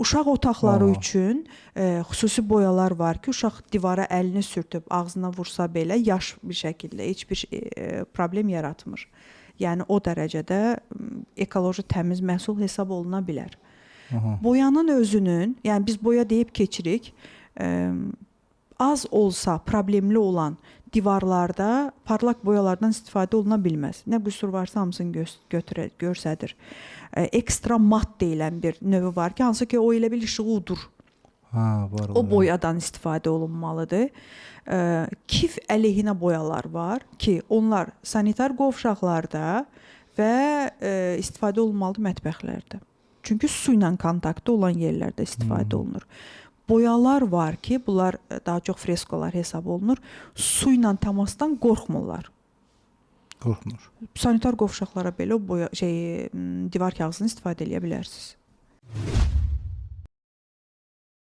Uşaq otaqları Aa. üçün xüsusi boyalar var ki, uşaq divara əlini sürtüb ağzına vursa belə yaş bir şəkildə heç bir problem yaratmır. Yəni o dərəcədə ekoloji təmiz məhsul hesab oluna bilər. Aha. Boyanın özünün, yəni biz boya deyib keçirik, az olsa problemli olan divarlarda parlaq boyalardan istifadə oluna bilməz. Nə qüsur varsa hamısını göstərir. Ekstra mat deyilən bir növü var ki, hansı ki o elə bil işığı udur. Ha, var. O boyadan istifadə olunmalıdır. Kif əleyhinə boyalar var ki, onlar sanitar qovşaqlarda və istifadə olunmalıdır mətbəxlərdə. Çünki su ilə kontaktda olan yerlərdə istifadə olunur. Boyalar var ki, bunlar daha çox freskolar hesab olunur. Su ilə təmasdan qorxmurlar. Qorxmur. Sanitar qovşaqlara belə o boya divar kağızını istifadə edə bilərsiniz.